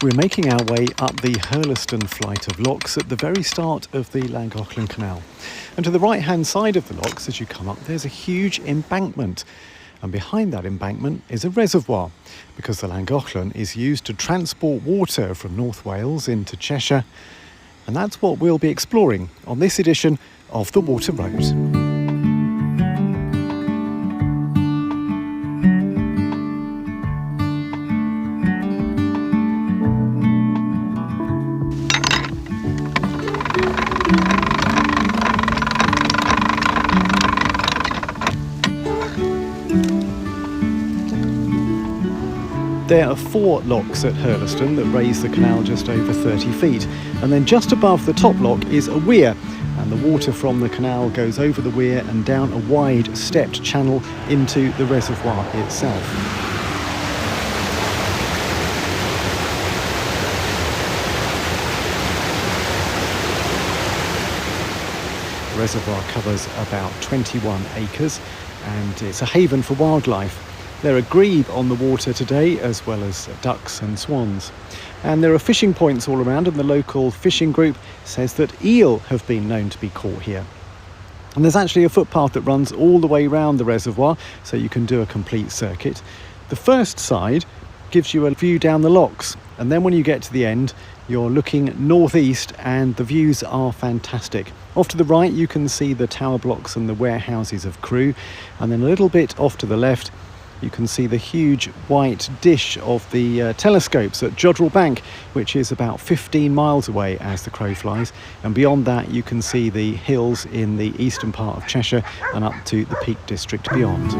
We're making our way up the Hurleston flight of locks at the very start of the Llangollen Canal. And to the right-hand side of the locks, as you come up, there's a huge embankment. And behind that embankment is a reservoir, because the Llangollen is used to transport water from North Wales into Cheshire. And that's what we'll be exploring on this edition of The Water Road. There are 4 locks at Hurleston that raise the canal just over 30 feet, and then just above the top lock is a weir, and the water from the canal goes over the weir and down a wide stepped channel into the reservoir itself. The reservoir covers about 21 acres and it's a haven for wildlife. There are grebe on the water today, as well as ducks and swans. And there are fishing points all around, and the local fishing group says that eel have been known to be caught here. And there's actually a footpath that runs all the way round the reservoir, so you can do a complete circuit. The first side gives you a view down the locks, and then when you get to the end, you're looking northeast and the views are fantastic. Off to the right, you can see the tower blocks and the warehouses of Crewe, and then a little bit off to the left, you can see the huge white dish of the telescopes at Jodrell Bank, which is about 15 miles away as the crow flies. And beyond that, you can see the hills in the eastern part of Cheshire and up to the Peak District beyond.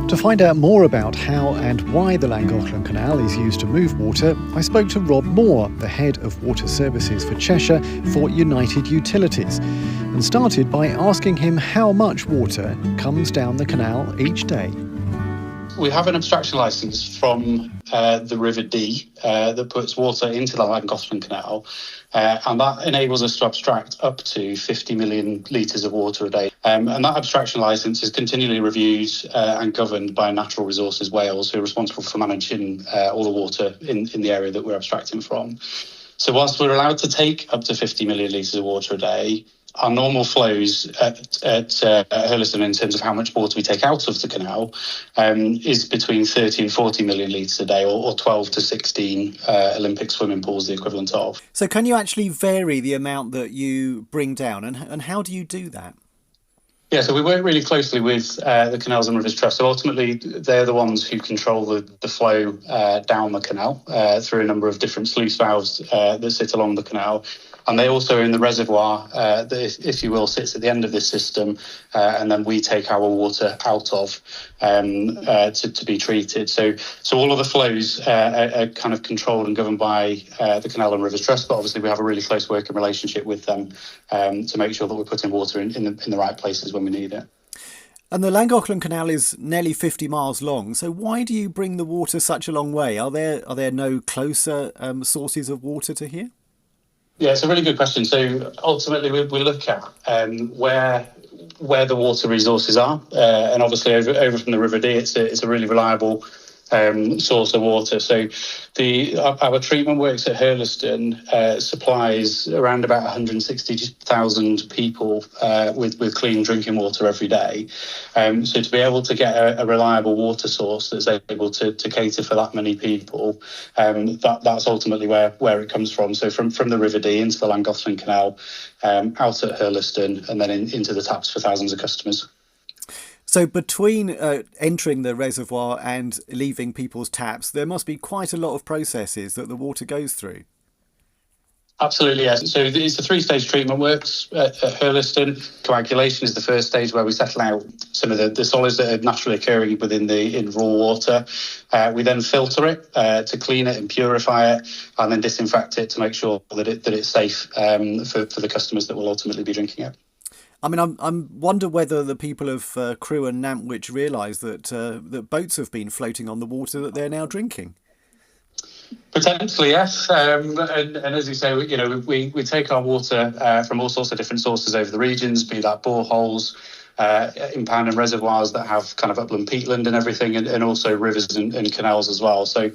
To find out more about how and why the Llangollen Canal is used to move water, I spoke to Rob Moore, the head of water services for Cheshire for United Utilities, and started by asking him how much water comes down the canal each day. We have an abstraction licence from the River Dee that puts water into the Llangollen Canal, and that enables us to abstract up to 50 million litres of water a day. And that abstraction licence is continually reviewed and governed by Natural Resources Wales, who are responsible for managing all the water in the area that we're abstracting from. So whilst we're allowed to take up to 50 million litres of water a day, our normal flows at Hurleston in terms of how much water we take out of the canal is between 30 and 40 million litres a day, or 12 to 16 Olympic swimming pools, the equivalent of. So can you actually vary the amount that you bring down, and how do you do that? Yeah, so we work really closely with the Canals and Rivers Trust. So ultimately, they're the ones who control the flow down the canal through a number of different sluice valves that sit along the canal. And they also own the reservoir that, if you will, sits at the end of this system, and then we take our water out of to be treated. So all of the flows are kind of controlled and governed by the Canal and Rivers Trust, but obviously we have a really close working relationship with them to make sure that we're putting water in the right places when we need it. And the Llangollen Canal is nearly 50 miles long, so why do you bring the water such a long way? Are there no closer sources of water to here? Yeah, it's a really good question. So ultimately, we look at where the water resources are, and obviously over from the River Dee, it's a really reliable source of water. So our treatment works at Hurleston supplies around about 160,000 people with clean drinking water every day. So to be able to get a reliable water source that's able to cater for that many people, that's ultimately where it comes from. So from the River Dee into the Llangollen Canal, out at Hurleston, and then into the taps for thousands of customers. So between entering the reservoir and leaving people's taps, there must be quite a lot of processes that the water goes through. Absolutely, yes. So it's a 3-stage treatment works at Hurleston. Coagulation is the first stage, where we settle out some of the solids that are naturally occurring in raw water. We then filter it to clean it and purify it, and then disinfect it to make sure that it's safe for the customers that will ultimately be drinking it. I mean, I wonder whether the people of Crewe and Nantwich realise that boats have been floating on the water that they're now drinking. Potentially, yes. And as you say, we take our water from all sorts of different sources over the regions, be that boreholes, impound and reservoirs that have kind of upland peatland and everything, and also rivers and canals as well. So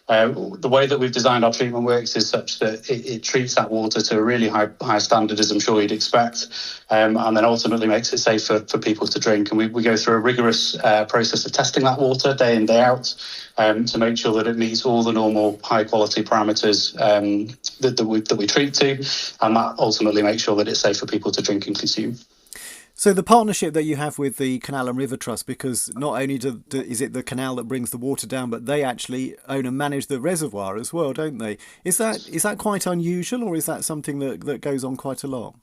the way that we've designed our treatment works is such that it treats that water to a really high standard, as I'm sure you'd expect, and then ultimately makes it safe for people to drink. And we go through a rigorous process of testing that water day in, day out, to make sure that it meets all the normal high quality parameters that we treat to, and that ultimately makes sure that it's safe for people to drink and consume. So the partnership that you have with the Canal and River Trust, because not only is it the canal that brings the water down, but they actually own and manage the reservoir as well, don't they? Is that quite unusual, or is that something that goes on quite a lot?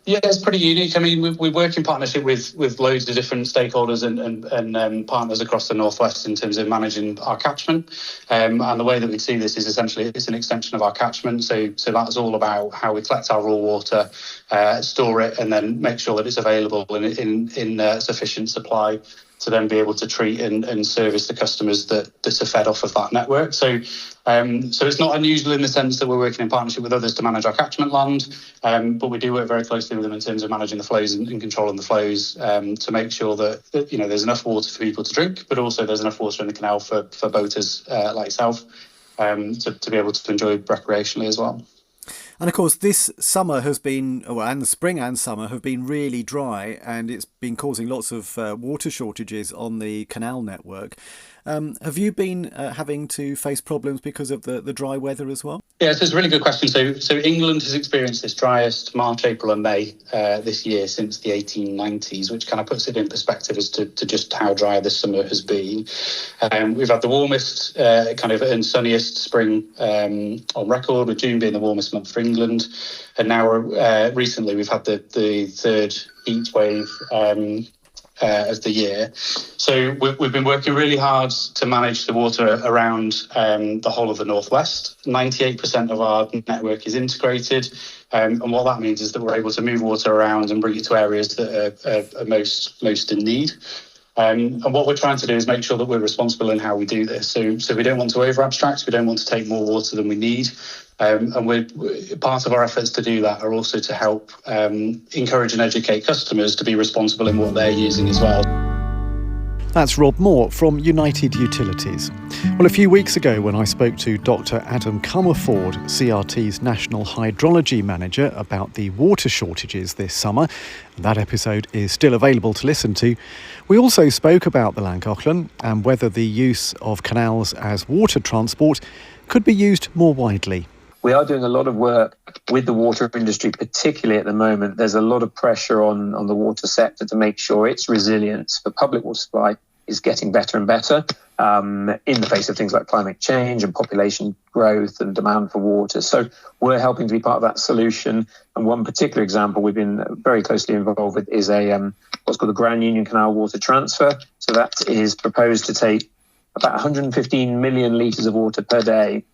Yeah, it's pretty unique. I mean, we work in partnership with loads of different stakeholders and partners across the northwest in terms of managing our catchment. And the way that we see this is essentially it's an extension of our catchment. So that's all about how we collect our raw water, store it, and then make sure that it's available in sufficient supply to then be able to treat and service the customers that are fed off of that network. So it's not unusual in the sense that we're working in partnership with others to manage our catchment land, but we do work very closely with them in terms of managing the flows and controlling the flows, to make sure that there's enough water for people to drink, but also there's enough water in the canal for boaters like yourself to be able to enjoy recreationally as well. And of course, this summer has been, and the spring and summer have been really dry, and it's been causing lots of water shortages on the canal network. Have you been having to face problems because of the dry weather as well? Yeah, so it's a really good question. So England has experienced its driest March, April and May this year since the 1890s, which kind of puts it in perspective as to just how dry this summer has been. We've had the warmest and sunniest spring on record, with June being the warmest month for England. And now recently we've had the third heat wave of the year. So we've been working really hard to manage the water around the whole of the northwest. 98% of our network is integrated, and what that means is that we're able to move water around and bring it to areas that are most in need. And what we're trying to do is make sure that we're responsible in how we do this. So we don't want to over abstract. We don't want to take more water than we need. And we're part of our efforts to do that are also to help encourage and educate customers to be responsible in what they're using as well. That's Rob Moore from United Utilities. Well, a few weeks ago when I spoke to Dr. Adam Comerford, CRT's National Hydrology Manager, about the water shortages this summer, that episode is still available to listen to, we also spoke about the Llangollen and whether the use of canals as water transport could be used more widely. We are doing a lot of work with the water industry, particularly at the moment. There's a lot of pressure on the water sector to make sure its resilience for public water supply is getting better and better in the face of things like climate change and population growth and demand for water. So we're helping to be part of that solution. And one particular example we've been very closely involved with is what's called the Grand Union Canal water transfer. So that is proposed to take about 115 million litres of water per day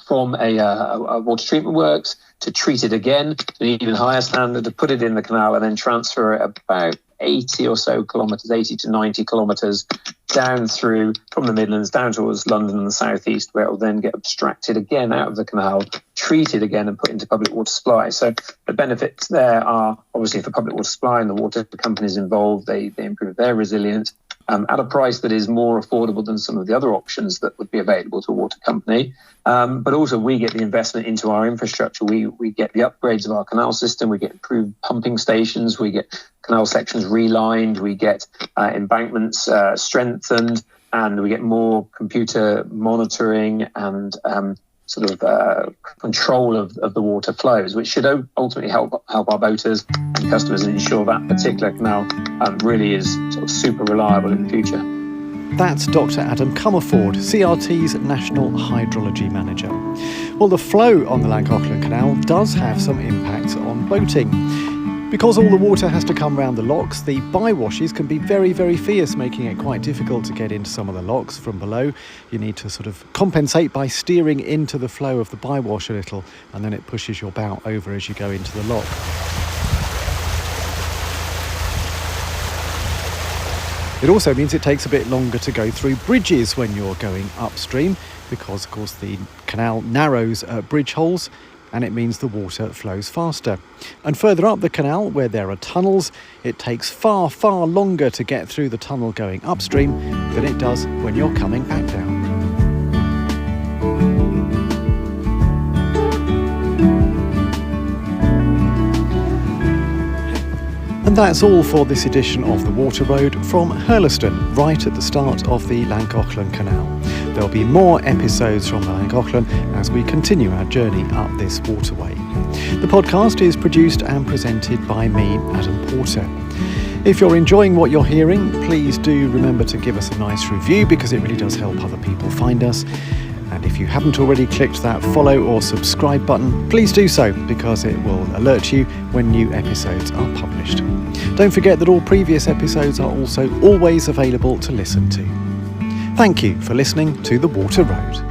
from a water treatment works to treat it again to an even higher standard, to put it in the canal and then transfer it about 80 or so kilometres, 80 to 90 kilometres down through from the Midlands down towards London and the southeast, where it will then get abstracted again out of the canal, treated again and put into public water supply. So the benefits there are obviously for public water supply and the water companies involved, they improve their resilience at a price that is more affordable than some of the other options that would be available to a water company. But also we get the investment into our infrastructure. We get the upgrades of our canal system. We get improved pumping stations. We get canal sections relined. We get embankments strengthened, and we get more computer monitoring and control of the water flows, which should ultimately help our boaters and customers and ensure that particular canal really is sort of super reliable in the future. That's Dr. Adam Comerford, CRT's National Hydrology Manager. Well, the flow on the Llangollen Canal does have some impact on boating. Because all the water has to come round the locks, the bywashes can be very, very fierce, making it quite difficult to get into some of the locks from below. You need to sort of compensate by steering into the flow of the bywash a little, and then it pushes your bow over as you go into the lock. It also means it takes a bit longer to go through bridges when you're going upstream. because, of course, the canal narrows at bridge holes, and it means the water flows faster. And further up the canal, where there are tunnels, it takes far, far longer to get through the tunnel going upstream than it does when you're coming back down. And that's all for this edition of The Water Road from Hurleston, right at the start of the Llangollen Canal. There'll be more episodes from the Llangollen as we continue our journey up this waterway. The podcast is produced and presented by me, Adam Porter. If you're enjoying what you're hearing, please do remember to give us a nice review, because it really does help other people find us. And if you haven't already clicked that follow or subscribe button, please do so, because it will alert you when new episodes are published. Don't forget that all previous episodes are also always available to listen to. Thank you for listening to The Water Road.